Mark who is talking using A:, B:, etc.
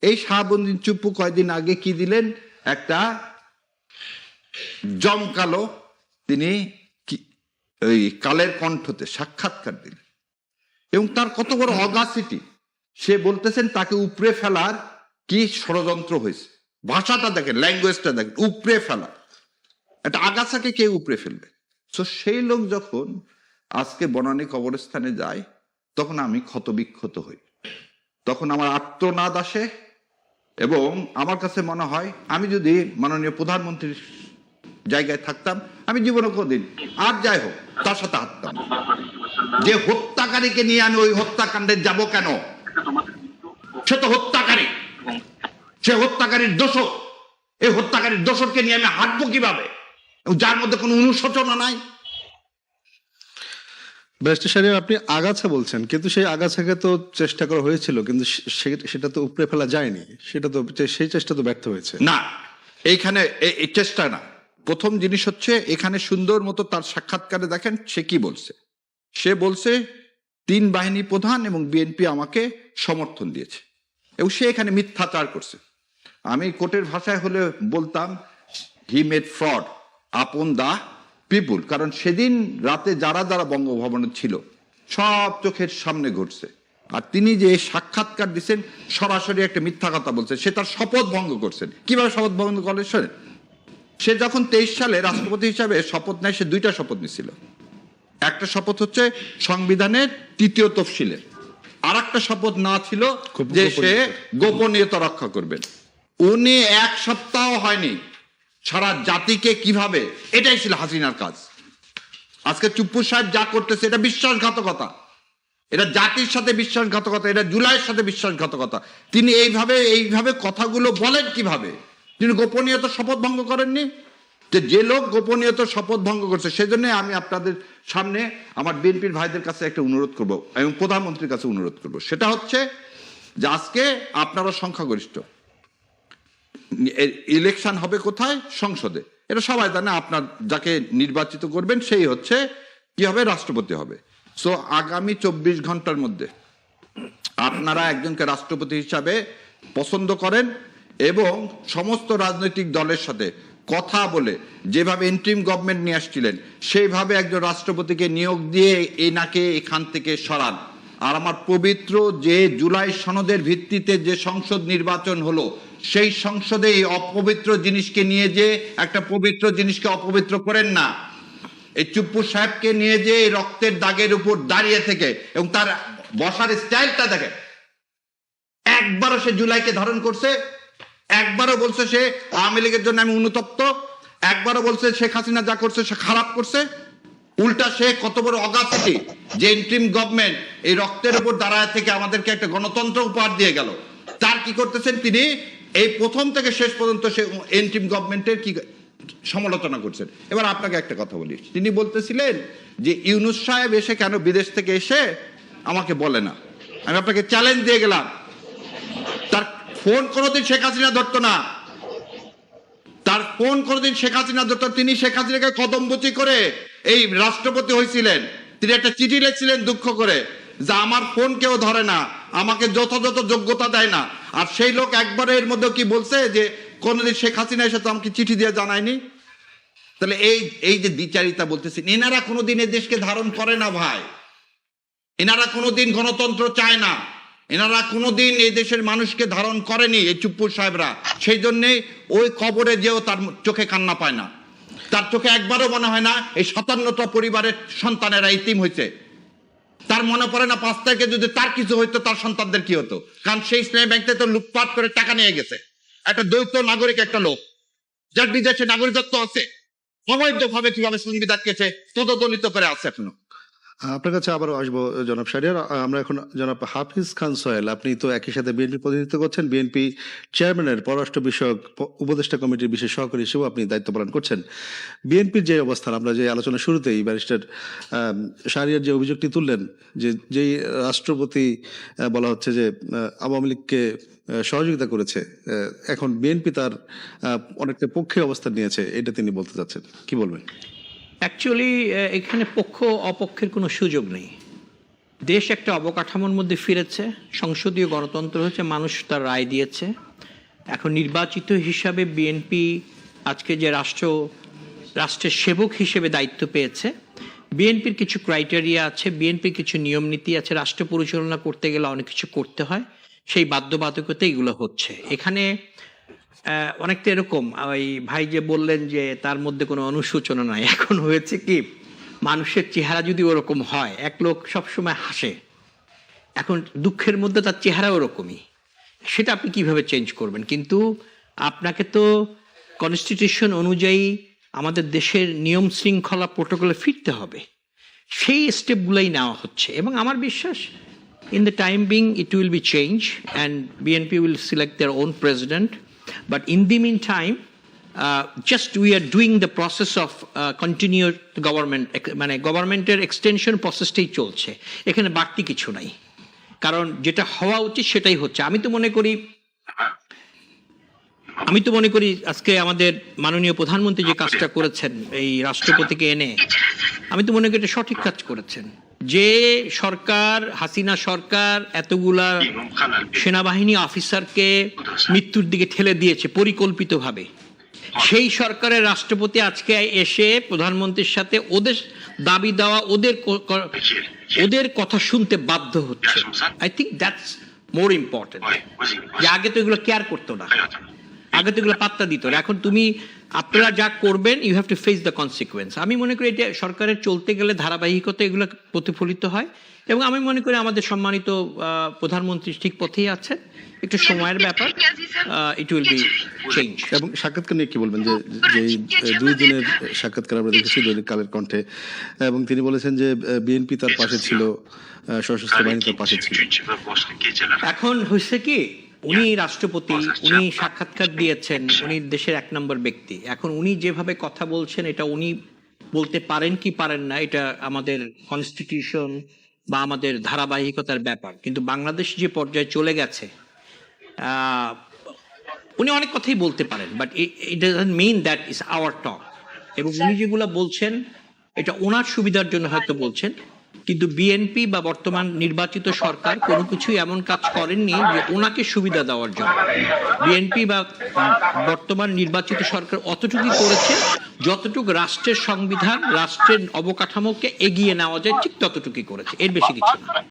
A: এই শাহাবুদ্দিন চুপ্পু কয়দিন আগে কি দিলেন, একটা জমকালো তিনি ওই কালের কণ্ঠতে সাক্ষাৎকার দিলেন, এবং তার কত বড় অগাসিটি, সে বলতেছেন তাকে উপড়ে ফেলার কি ষড়যন্ত্র হয়েছে। ভাষাটা দেখেন, ল্যাঙ্গুয়েজটা দেখেন, উপড়ে ফেলা, একটা আগাছাকে কে উপড়ে ফেলবে। তো সেই লোক যখন আজকে বনানী কবরস্থানে যায়, তখন আমি ক্ষতবিক্ষত হই, তখন আমার আত্মনাদ আসে, এবং আমার কাছে মনে হয় আমি যদি মাননীয় প্রধানমন্ত্রীর জায়গায় থাকতাম, আমি জীবনে কোনদিন আর যাই হোক তার সাথে হাঁটতাম। যে হত্যাকারীকে নিয়ে আমি ওই হত্যাকাণ্ডে যাব কেন? সে তো হত্যাকারী, সে হত্যাকারীর দোষক। এই হত্যাকারীর দোষককে নিয়ে আমি হাঁটবো কিভাবে, যার মধ্যে কোনো অনুশোচনা নাই?
B: ব্যারিস্টার শাহরিয়ার, আপনি আগাছা বলছেন, কিন্তু সেই আগাছাকে তো চেষ্টা করা হয়েছিল, কিন্তু সেটা তো উপড়ে ফেলা যায়নি, সেটা তো, সেই চেষ্টা তো ব্যর্থ হয়েছে।
A: না, এইখানে এই চেষ্টা না। প্রথম জিনিস হচ্ছে, এখানে সুন্দর মতো তার সাক্ষাৎকারে দেখেন সে কি বলছে। সে বলছে 3 বাহিনী প্রধান এবং বিএনপি আমাকে সমর্থন দিয়েছে, এবং সে এখানে মিথ্যাচার করছে। আমি কোর্টের ভাষায় হলে বলতাম হি মেড ফ্রড আপন দা পিপুল, কারণ সেদিন রাতে যারা যারা বঙ্গভবনে ছিল সব চোখের সামনে ঘটছে। আর তিনি যে সাক্ষাৎকার দিচ্ছেন, সরাসরি একটা মিথ্যা কথা বলছেন, সে তার শপথ ভঙ্গ করছেন। কিভাবে শপথ ভঙ্গ করলেন শোনেন। সে যখন 23 সালে রাষ্ট্রপতি হিসাবে শপথ নেয়, সে 2টা শপথ নিছিল। একটা শপথ হচ্ছে সংবিধানের 3য় তফসিলের, আর একটা শপথ না ছিল যে সে গোপনীয়তা রক্ষা করবেন। উনি 1 সপ্তাহ হয়নি সারা জাতিকে কিভাবে, এটাই ছিল হাসিনার কাজ। আজকে চুপ্পু সাহেব যা করতেছে এটা বিশ্বাসঘাতকতা, এটা জাতির সাথে বিশ্বাসঘাতকতা, এটা জুলাইয়ের সাথে বিশ্বাসঘাতকতা। তিনি এইভাবে কথাগুলো বলেন কিভাবে? তিনি গোপনীয়তা শপথ ভঙ্গ করেননি। যে লোক গোপনীয়তা শপথ ভঙ্গ করছে, সেজন্য আমি আপনাদের সামনে আমার বিএনপির ভাইদের কাছে একটা অনুরোধ করব, এবং প্রধানমন্ত্রীর কাছে অনুরোধ করব। সেটা হচ্ছে যে আজকে আপনারা সংখ্যাগরিষ্ঠ, ইলেকশন হবে কোথায়? সংসদে। এটা সবাই জানে, আপনার যাকে নির্বাচিত করবেন সেই হচ্ছে কি হবে, রাষ্ট্রপতি হবে। সো আগামী 24 ঘন্টার মধ্যে আপনারা একজনকে রাষ্ট্রপতি হিসাবে পছন্দ করেন, এবং সমস্ত রাজনৈতিক দলের সাথে কথা বলে যেভাবে ইন্টারিম গভর্নমেন্ট নিয়ে আসছিলেন, সেইভাবে একজন রাষ্ট্রপতিকে নিয়োগ দিয়ে এনাকে এখান থেকে সরান। আর আমার পবিত্র যে জুলাই সনদের ভিত্তিতে যে সংসদ নির্বাচন হলো, সেই সংসদে এই অপবিত্র জিনিসকে নিয়ে যে একটা পবিত্র জিনিসকে অপবিত্র করেন না। এই চুপ্পু সাহেবকে নিয়ে যে রক্তের দাগের উপর দাঁড়িয়ে থেকে, এবং তার বসার স্টাইলটা দেখে, একবারও সে জুলাইকে ধারণ করছে, একবারও বলছে সে আওয়ামী লীগের জন্য আমি অনুতপ্ত, একবারও বলছে শেখ হাসিনা যা করছে সে খারাপ করছে। উল্টা সে কত বড় অগাসিটি, যে ইন্টারিম গভর্নমেন্ট এই রক্তের উপর দাঁড়ায় থেকে আমাদেরকে একটা গণতন্ত্র উপহার দিয়ে গেল, তার কি করতেছেন তিনি? এই প্রথম থেকে শেষ পর্যন্ত সে ইন্টারিম গভর্নমেন্টের কি সমালোচনা করছেন। এবার আপনাকে একটা কথা বলি, তিনি বলতেছিলেন যে ইউনূস সাহেব এসে কেন বিদেশ থেকে এসে আমাকে বলে না। আমি আপনাকে চ্যালেঞ্জ দিয়ে গেলাম, তার ফোন কোনোদিন শেখ হাসিনা ধরতো না, তার ফোন কোনোদিন শেখ হাসিনা ধরতো। তিনি শেখ হাসিনাকে কদমবুচি করে এই রাষ্ট্রপতি হয়েছিলেন। তিনি একটা চিঠি লিখছিলেন দুঃখ করে যে আমার ফোন কেউ ধরে না, আমাকে যথাযথ যোগ্যতা দেয় না। আর সেই লোক একবারের মধ্যে কি বলছে যে কোনোদিন শেখ হাসিনা এসে তো আমাকে চিঠি দিয়ে জানায়নি। তাহলে এই যে দ্বিচারিতা বলতেছেন, এনারা কোনোদিন এই দেশকে ধারণ করে না ভাই, এনারা কোনোদিন গণতন্ত্র চায় না, এনারা কোনোদিন এই দেশের মানুষকে ধারণ করেনি এই চুপ্পু সাহেবরা। সেই জন্যে ওই কবরে যেও তার চোখে কান্না পায় না, তার চোখে একবারও মনে হয় না এই 57টা পরিবারের সন্তানেরা ইতিম হয়েছে। তার মনে পড়ে না 5 তারিখে যদি তার কিছু হইতো তার সন্তানদের কি হতো, কারণ সেই ইসলামী ব্যাংক থেকে তো লুটপাট করে টাকা নিয়ে গেছে একটা দ্বৈত নাগরিক, একটা লোক যার বিদেশে নাগরিকত্ব আছে, অবৈধভাবে কিভাবে সংবিধানকে তদদলিত করে আছে এখনো।
B: আপনার কাছে আবারও আসবো জনাব শাহরিয়ার। আমরা এখন জনাব হাফিজ খান সোহেল, আপনি তো একই সাথে বিএনপি প্রতিনিধিত্ব করছেন, বিএনপি চেয়ারম্যানের পররাষ্ট্র বিষয়ক উপদেষ্টা কমিটির বিশেষ সহকারী হিসেবেও আপনি দায়িত্ব পালন করছেন। বিএনপির যে অবস্থান, আমরা যে আলোচনা শুরুতেই ব্যারিস্টার শাহরিয়ার যে অভিযোগটি তুললেন, যে যেই রাষ্ট্রপতি বলা হচ্ছে যে আওয়ামী লীগকে সহযোগিতা করেছে, এখন বিএনপি তার অনেকটা পক্ষে অবস্থান নিয়েছে, এটা তিনি বলতে চাচ্ছেন, কি বলবেন?
C: অ্যাকচুয়ালি এখানে পক্ষ অপক্ষের কোনো সুযোগ নেই। দেশ একটা অবকাঠামোর মধ্যে ফিরেছে, সংসদীয় গণতন্ত্র হয়েছে, মানুষ তার রায় দিয়েছে। এখন নির্বাচিত হিসাবে বিএনপি আজকে যে রাষ্ট্রের সেবক হিসেবে দায়িত্ব পেয়েছে, বিএনপির কিছু ক্রাইটেরিয়া আছে, বিএনপির কিছু নিয়ম নীতি আছে, রাষ্ট্র পরিচালনা করতে গেলে অনেক কিছু করতে হয়, সেই বাধ্যবাধকতা এগুলো হচ্ছে। এখানে অনেকটা এরকম ওই ভাই যে বললেন যে তার মধ্যে কোনো অনুশোচনা নাই, এখন হয়েছে কি মানুষের চেহারা যদি ওরকম হয়, এক লোক সবসময় হাসে, এখন দুঃখের মধ্যে তার চেহারা ওরকমই, সেটা আপনি কিভাবে চেঞ্জ করবেন? কিন্তু আপনাকে তো কনস্টিটিউশন অনুযায়ী আমাদের দেশের নিয়ম শৃঙ্খলা প্রোটোকলে ফিরতে হবে, সেই স্টেপগুলোই নেওয়া হচ্ছে। এবং আমার বিশ্বাস in the time being it will be change and BNP will select their own president, but in the meantime just we are doing the process of continued government, মানে গভর্নমেন্টের এক্সটেনশন প্রসেসটাই চলছে, এখানে বাড়তি কিছু নাই, কারণ যেটা হওয়া উচিত সেটাই হচ্ছে। আমি তো মনে করি আজকে আমাদের মাননীয় প্রধানমন্ত্রী যে কাজটা করেছেন এই রাষ্ট্রপতিকে এনে, আমি তো মনে করি এটা সঠিক কাজ করেছেন। যে সরকার, হাসিনা সরকার এতগুলা সেনাবাহিনী অফিসারকে মৃত্যুর দিকে ঠেলে দিয়েছে পরিকল্পিতভাবে, সেই সরকারের রাষ্ট্রপতি আজকে এসে প্রধানমন্ত্রীর সাথে ওদের দাবি দেওয়া, ওদের কথা শুনতে বাধ্য হচ্ছে। I think that's more important. যে আগে তো এগুলো কেয়ার করতো না, আগে তো এগুলো পাত্তা দিত না, এখন আপনারা যা করবেন you have to face the consequence. আমি মনে করি এটা সরকারের চলতে গেলে ধারাবাহিকতা এগুলো প্রতিফলিত হয়, এবং আমি মনে করি আমাদের সম্মানিত প্রধানমন্ত্রী ঠিক পথেই আছেন, একটু সময়ের ব্যাপার, ইট উইল বি চেঞ্জ।
B: এবং সাক্ষাৎকার নিয়ে কি বলবেন, যে 2 দিনের সাক্ষাৎকার আমরা দেখেছি দৈনিক কালের কণ্ঠে, এবং তিনি বলেছেন যে বিএনপি তার পাশে ছিল, সশস্ত্র বাহিনী তার পাশে ছিল।
C: এখন হয়েছে কি, উনি রাষ্ট্রপতি, উনি সাক্ষাৎকার দিয়েছেন, উনি দেশের 1 নম্বর ব্যক্তি। এখন উনি যেভাবে কথা বলছেন এটা উনি বলতে পারেন কি পারেন না, এটা আমাদের কনস্টিটিউশন বা আমাদের ধারাবাহিকতার ব্যাপার। কিন্তু বাংলাদেশ যে পর্যায়ে চলে গেছে, উনি অনেক কথাই বলতে পারেন, but it doesn't mean that is our talk. এবং উনি যেগুলো বলছেন এটা ওনার সুবিধার জন্য হয়তো বলছেন, কিন্তু বিএনপি বা বর্তমান নির্বাচিত সরকার কোনো কিছুই এমন কাজ করেননি যে ওনাকে সুবিধা দেওয়ার জন্য। বিএনপি বা বর্তমান নির্বাচিত সরকার অতটুকুই করেছে যতটুকু রাষ্ট্রের সংবিধান, রাষ্ট্রের অবকাঠামোকে এগিয়ে নেওয়া যায় ঠিক ততটুকুই করেছে, এর বেশি কিছু না।